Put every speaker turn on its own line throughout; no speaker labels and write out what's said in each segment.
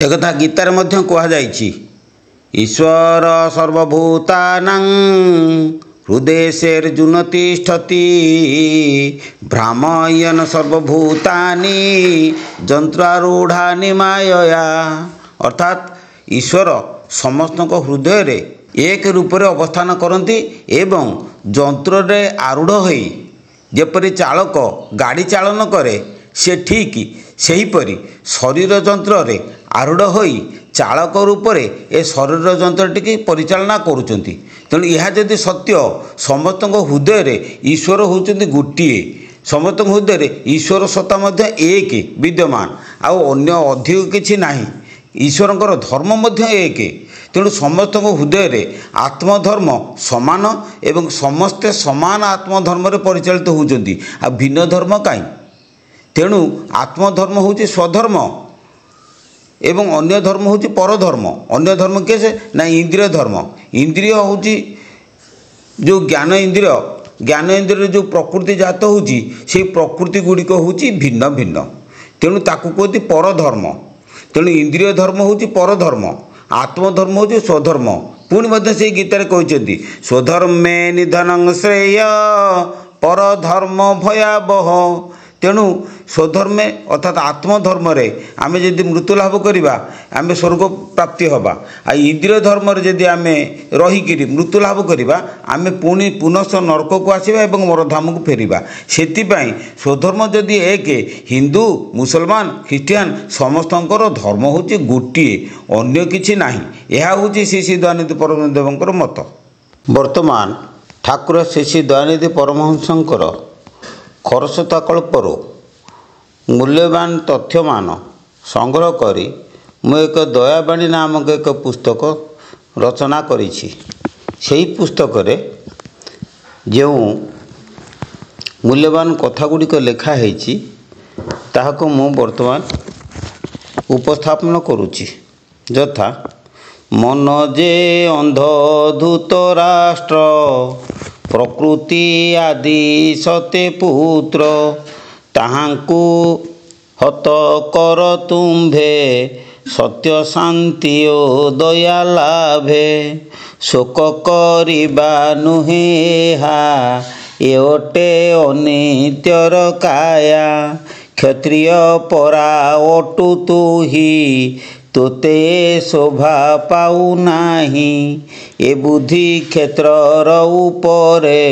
एकथा गीतार मध्य कुहाଯାଇଛି ईश्वर सर्वभूतानां हृदयेर्जुन तिष्ठति भ्रामयन् सर्वभूतानि यंत्रारूढ़ानि मायया। अर्थात ईश्वर समस्त हृदय रे एक रूप रे अवस्थान करती एवं यंत्र रे आरूढ़ होई जेपरि चालक गाड़ी चालन करे से ठीक सेहीपरि शरीर यंत्र रे आरूढ़ होई चालक रूप रे ए शरीर यंत्र टी परिचालना करुचंती। तेणु यह जदि सत्य समस्त हृदय रे ईश्वर होउचंती गोटे, समस्त हृदय रे ईश्वर सत्ता मध्य एक विद्यमान आउ अन्य अधिक किछि नाही। ईश्वरंकर धर्म मध्य एक। तेणु समस्त हृदय रे आत्मधर्म समान एवं समस्ते समान आत्मधर्म रे परिचालित होउचंती आ भिन्न धर्म काई। तेणु आत्मधर्म होउची स्वधर्म एवं अन्य धर्म होउची परधर्म। अन्य धर्म कैसे ना इंद्रिय धर्म। इंद्रिय होउची जो ज्ञान इंद्रिय, ज्ञान इंद्रिय जो प्रकृति जात होउची से प्रकृति गुड़िक होउची भिन्न भिन्न। तेणु ताकू कहती परधर्म। तेणु इंद्रिय धर्म होउची परधर्म, आत्मधर्म होउची स्वधर्म। पुणी मध्य से गीतारे कहते स्वधर्मे निधनं श्रेय परधर्म भयावह। तेणु स्वधर्मे अर्थात आत्मधर्म रे आमे यदि मृत्यु लाभ करिबा आमे स्वर्ग प्राप्ति होबा। आ इंद्रिय धर्म रे यदि आमे रहीकि मृत्यु लाभ करिबा आमे पुणी पुनः नरक को आसीबा एवं मरधाम को फेरिबा। सेतिपई स्वधर्म यदि एक हिंदू मुसलमान ख्रीस्टियान समस्तंकर धर्म होची गोटिए, अन्य किछि नाही। यह होची श्री श्री दयानिधि परमदेवंकर मत। वर्तमान ठाकुर श्री श्री दयानिधि परमहंसंकर खरस्रोता कल्परू मूल्यवान तथ्य मान संग्रह करी मु एक दयावाणी नामक एक पुस्तक रचना करिछि। सेही पुस्तक रे जो मूल्यवान कथा गुड़िक लेखा हेछि ताहाको मु वर्तमान उपस्थापन करुछि। यथा मन जे अंधधूत राष्ट्र प्रकृति आदि सते पुत्र ताहांकु हत कर तुम्भे सत्य शांति ओ दया लाभे शोक करिबा नुहे हा एटे अनित्यर काया क्षत्रिय परा ओटु तुही तोते शोभा पाऊ नाही ए बुद्धि क्षेत्र उपरे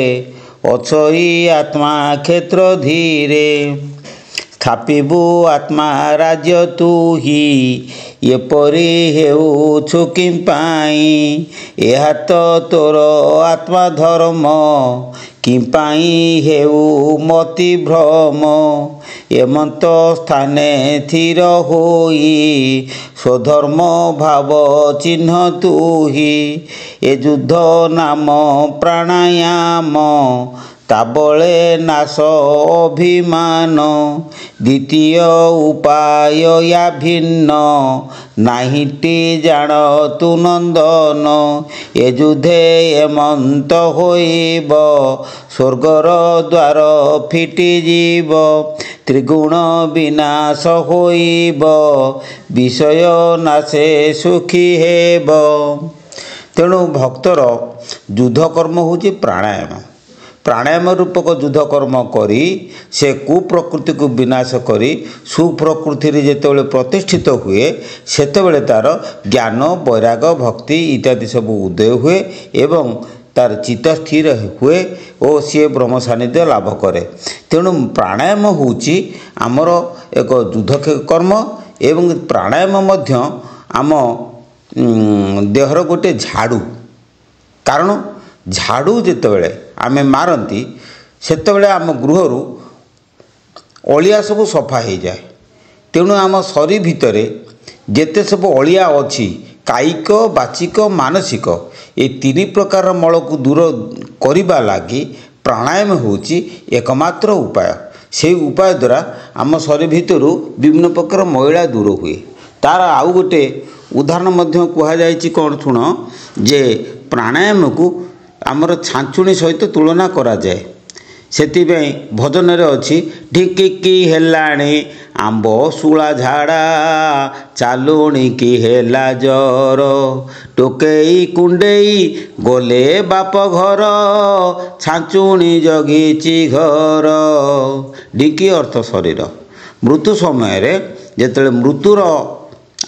अछई आत्मा क्षेत्र धीरे स्थापिबु आत्मा राज्य तुही एपरि हेउछु किंपाई एहा तो तोर आत्मा धर्म किंपाई हेउ मति भ्रम एमंत स्थाने थिर होई स्वधर्म भाव चिन्ह तुही ए युद्ध नाम प्राणायाम ताबले नाश अभिमान द्वितीय उपाय या भिन्न नाहिटी जान तु नंदन ए युद्धे एमंत होइब स्वर्गर द्वार फिटी जीव त्रिगुण विनाश होइब विषय नाशे सुखी हेब। तेणु भक्तर युद्ध कर्म होची प्राणायाम। प्राणायाम रूपक युद्ध कर्म करी से कुप्रकृति को विनाश करी सुप्रकृति रे जेतेबेले प्रतिष्ठित हुए सेतेबेले तार ज्ञान वैराग भक्ति इत्यादि सब उदय हुए एवं तार चित्त स्थिर हुए और सी ब्रह्म सानिध्य लाभ करे। तेणु प्राणायाम होची आमर एक युद्ध कर्म एवं प्राणायाम मध्य आम देहर गोटे झाड़ू। कारण झाड़ू जेतेबेले आमे मारती सेतेबेले आम गृहरु अलिया सब सफा हो जाए। तेणु आम शरीर भितरे जेते सब अलिया अच्छी कायिक बाचिक मानसिक ये तीन प्रकार मल को दूर करने लगी प्राणायाम होची एकमात्र उपाय। से उपाय द्वारा आम शरीर भितर विभिन्न प्रकार मैला दूर हुए। तार आउ गोटे उदाहरण मध्य कहुई कौन शुण जे प्राणायाम को आमर छांचुणी सहित तुलना करा जाए। सेतिबें भजन रे अछि ढिकिकी हेलाणी आंब शुला झाड़ा चालुणी की हेला जर टोकेई कुंडेई गले बाप घर छाचुणी जगिची घर। ढिंकी अर्थ शरीर। मृत्यु समय जेतेबेले मृत्युर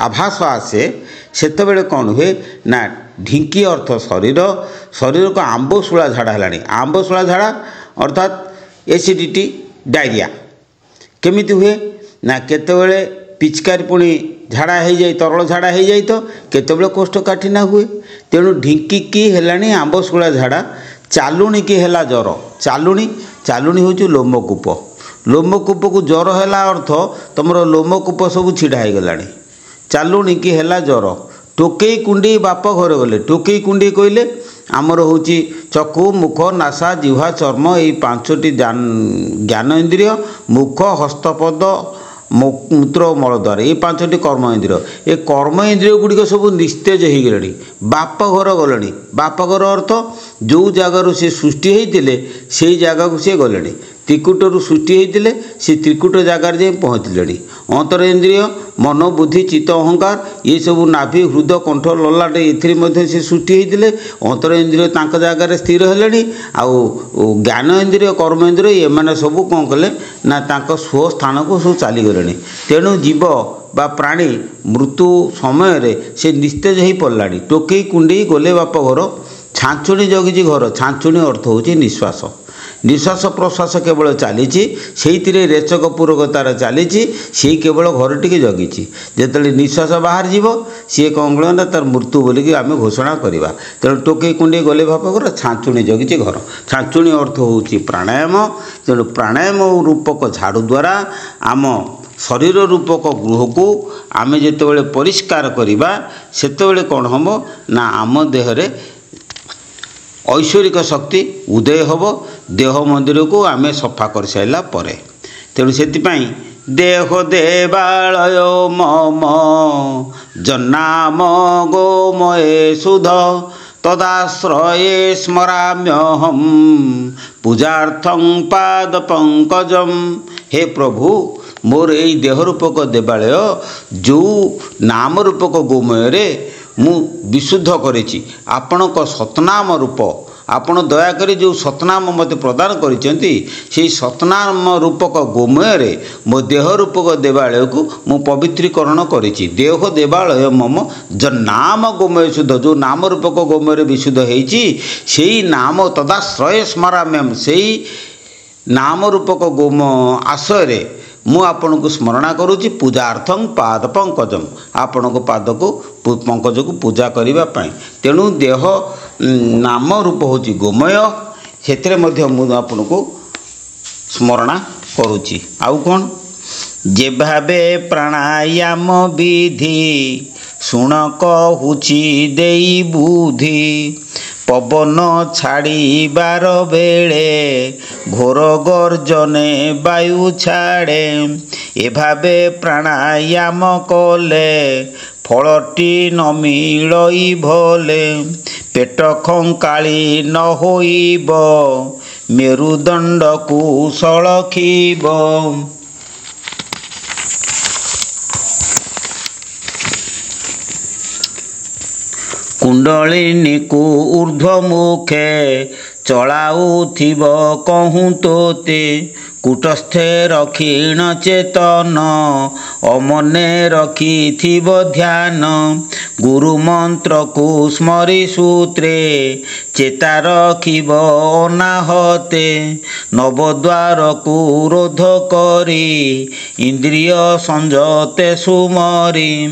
आभास आसे सेतेबेले कौन हुए ना ढिंकी अर्थ शरीर। शरीर को आंबशूला झाड़ा है। आंबशूला झाड़ा अर्थात एसिडिटी डायरिया केमिति हुए ना केतेबेले पिचकारी पुणी झाड़ा हो जाए तरल झाड़ा हो जाए तो केतेबेले कोष्ठकाठिन्य हुए। तेणु ढिंकी की हेलानी आंबशूला झाड़ा। चालुणी की हेला जर। चालुणी हूँ लोमकूप। लोमकूप को जर है अर्थ तुम लोमकूप सब छिड़ा हो गला। चालुणी की हेला जर। टोकेई कुंडी बाप घर गले। टोकेई कुंडी कहले आमर हूँ चक्षु मुख नासा जिह्वा चर्म ये पांचटी ज्ञान इंद्रिय मुख हस्तपद मूत्र मलद्वार ये पांचटी कर्म इंद्रिय। ये कर्म इंद्रिय गुड़िक सब निस्तेज हो गले। बाप घर गले। बाप घर अर्थ जो जगार से सृष्टि होते से जगह को सी गले। त्रिकुटर सृष्टि होते से त्रिकुट जगार जाए पहुँचले। अंतर इंद्रिय मन बुद्धि चित्त अहंकार ये सब नाभि हृदय कंठ ललाट ए सृष्टि होते अंतर इंद्रिय जगार स्थिर है। आउ ज्ञान इंद्रिय कर्म इंद्रिय ये मैंने सब कौन कले ना स्व स्थान को सब चलीगले। तेणु जीव बा प्राणी मृत्यु समय से निस्तेज हो पड़ा। टोकेई कुंडी गले बाप घर छांचुणी जगिची घर। छांचुणी अर्थ हूँ निश्वास। निश्वास प्रश्वास केवल चली रेचक पूरकतार चली सी केवल घर टी जगिची। जिते निश्वास बाहर जीव सी कौन कल तार मृत्यु बोलिकी आम घोषणा करवा। तेणु टोकेई कुंडी गले बाप घर छांचुणी जगिची घर। छांचुणी अर्थ हूँ प्राणायाम। तेणु प्राणायाम रूपक झाड़ू द्वारा आम शरीर रूपक गृह को आम जिते परिष्कार करवा सेतेबेले कौन हम ना आम देहरे ऐश्वरिक शक्ति उदय हम। देह मंदिर को आम सफा कर सारा पर। तेणु से देह देवालय मम जन्नाम गोमये सुध तदाश्रये स्मराम्यहम पूजार्थं पाद पंकजम। हे प्रभु मोर यही देह रूपक देवालय जो नाम रूपक गोमय मु विशुद्ध करेछि। आपणक सतनाम रूप आपण दयाकोरी जो सतनाम मत प्रदान करिसेंती से सतनाम रूपक गोमय मो देह रूपक देवालय को मु पवित्रीकरण करिछि। देह देवालय मम जन्नाम गोमय शुद्ध जो नाम रूपक गोमय विशुद्ध होइछि सेही नाम तदाश्रय स्मराम्यम सेही नाम रूपक गोम आश्रय मु आपण को स्मरणा करुच्ची। पूजार्थं पाद पंकजम आपण को पाद को पंकज को पूजा करने। तेणु देह नाम रूप हूँ गोमय से आपन को स्मरणा करुच्ची। आउ कौन जे भावे प्राणायाम विधि शुण कहूची देई बुद्धि पवन छाड़ीबार बेले घोर गर्जने वायु छाड़े एभावे प्राणायाम कले फलटी न मिलई भले पेट खंकाली न होइब मेरुदंड कुशल खीब। कुंडलिनी को ऊर्ध्वमुखे चलाउथिब कहूँ तोते कूटस्थे रखीण चेतन अमने रखिथिब ध्यान गुरु मंत्र को स्मरी सूत्रे चेता रखिब अनाहते नवद्वार को रोध करी इंद्रिय संजते सुमरी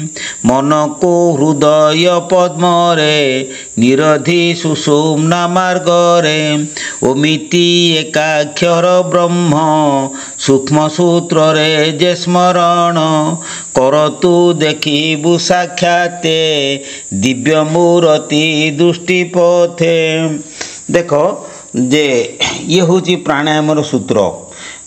मन को हृदय पद्मरे निरधि सुषुम्ना मार्गरे ओमिति एकाक्षर ब्रह्म सूक्ष्म सूत्र रे जे स्मरण करतु देखिबु साक्षाते दिव्य मूर्ति दृष्टि पथे। देख जे ये हूँ प्राणायाम सूत्र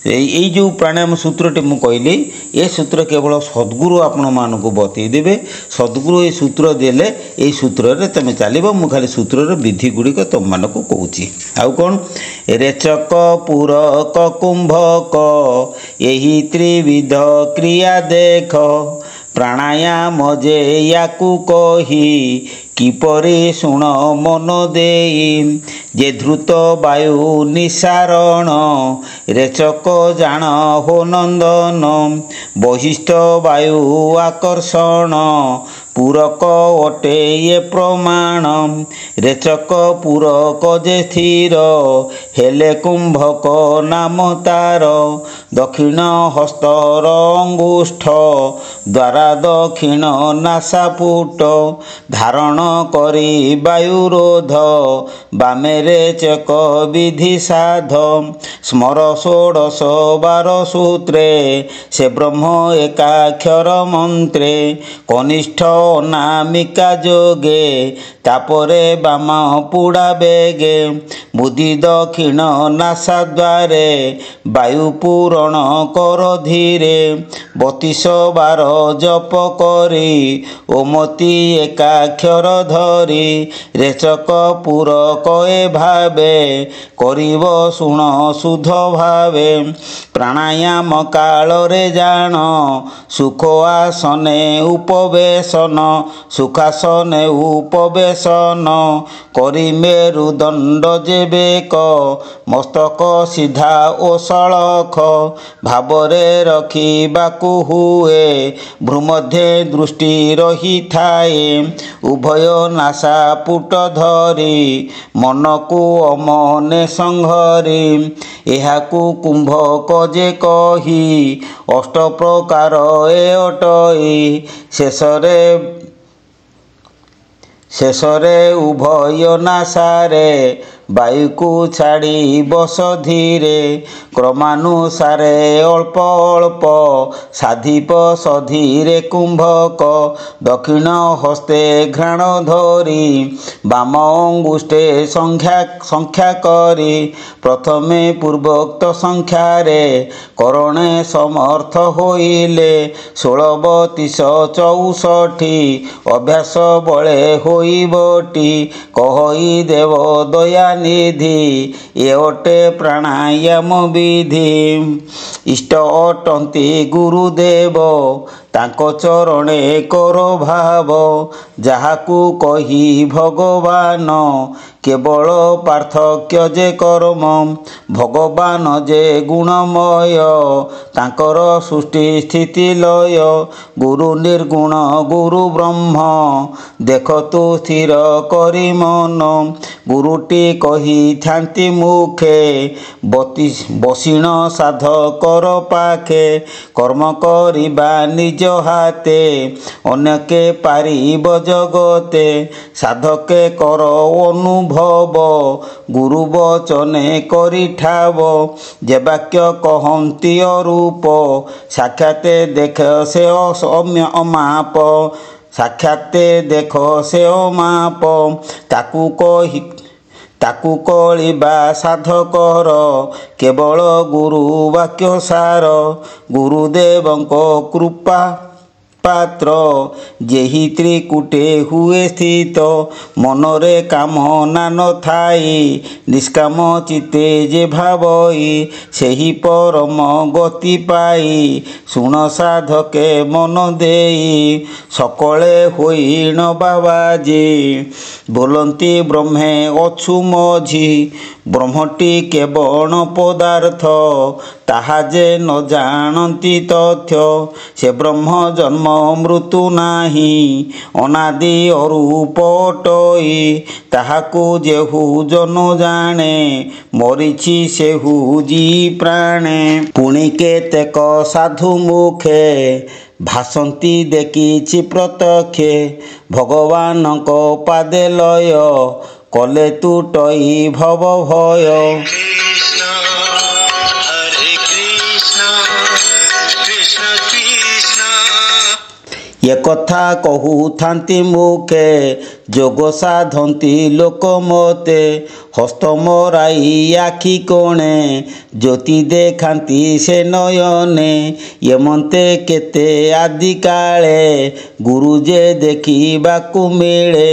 এই जो प्राणायाम सूत्रटी मु कहली ए सूत्र केवल सद्गुरु आपण मानक बतईदेवे सद्गुरु ये सूत्र देले ये सूत्र रे तुम चलो मु खाली सूत्र विधि गुड़िक तुम मानक कहूँ आउ कौन रेचक पूरक कुंभक यही त्रिविध क्रिया देख प्राणायाम जे याकू कही किपरि शुण मन देई जे द्रुत वायु निसारण रेचक जान हो नंदन वशिष्ठ वायु आकर्षण पूरक ओटे ये प्रमाण रेचक पूरक जे स्थिर हेले कुंभक नाम तार दक्षिण हस्तर अंगुष्ठ द्वारा दक्षिण नासापुट धारण करी वायुरोध बामेरे चक विधि साध स्मर षोडश बार सूत्रे से ब्रह्म एकाक्षर मंत्रे कनिष्ठ अनामिका जोगे तापरे बाम पुड़ा बेगे बुद्धि दक्षिण नासा द्वारे वायु पूरण कर धीरे 32 बार जप करी ओमती एकाक्षर धरी रेचक पूरक ए भावे करिव शुण शुद्ध भावे प्राणायाम काल रे जान सुख आसने उपवेशन सुखासने उपवेशन करी मेरुदंड जेबेक मस्तक सीधा ओ सड़ख भावरे रखिबाकू हुए भ्रूमध्ये दृष्टि रही थाए उभय नासा पुट धरी मनकू अमने संघरी एहाकू कुंभक जे कही अष्ट प्रकार ए अटई शेषरे उभय नासारे वायु को छाड़ी बस धीरे क्रमानुसारे अल्प अल्प साधिप सधीरे कुंभक दक्षिण हस्ते घ्राण धरी बाम अंगुष्ठे संख्या करी प्रथमे पूर्वोक्त संख्यारे करणे समर्थ होइले 16 अभ्यास बळे होइबटी कहि देव दया निधि ये ओटे प्राणायाम विधि इष्ट अटंती गुरुदेव तांको चरणे कर भाव जाहाकू कही भगवान केवल पार्थक्य जे कर्म भगवान जे गुणमय तांकर सृष्टि स्थिति लय गुरु निर्गुण गुरु ब्रह्म देखतु स्थिर करी मन गुरुटी कही थांती मुखे बसिण साधकर पाखे कर्म करिबा निज हाते अनेके पारिब जगते साधके कर अनुभव गुरु वचने करी ठाव जे वाक्य कहंती रूप साक्षाते देख से अमाप साक्षाते देख से अमाप ताकू कलिबा साधकर केवल गुरु वाक्य सार गुरुदेवंको कृपा पात्र जेहि त्रिकुटे हुए स्थित मनरे कामना न थाई निष्काम चित्ते जे भावई सेहि परम गति पाई शुण साधके मन देई सकले होई न बाबाजी बोलंती ब्रह्मे अछु मझी ब्रह्मटी केवल पदार्थ ताहा जे न जानती तथ्य से ब्रह्म जन्म मृत्यु नाही अनादि अरूपटई ताहाकू जेहू जन जाने मरीछि सेहू जी प्राणे पुणी केतेक साधु मुखे भासंती देखिछि प्रत्यक्षे भगवानक पादे लय कले तुटई भव भय ये कथा कहू थांती मुखे जोग साधंती लोक मते ହସ୍ତ ମରାଇ ଆଖି କୋଣେ ଜ୍ୟୋତି ଦେଖାନ୍ତି ସେ ନୟନେ ଏମନ୍ତେ କେତେ ଆଦିକାଳେ ଗୁରୁ ଯେ ଦେଖିବାକୁ ମିଳେ।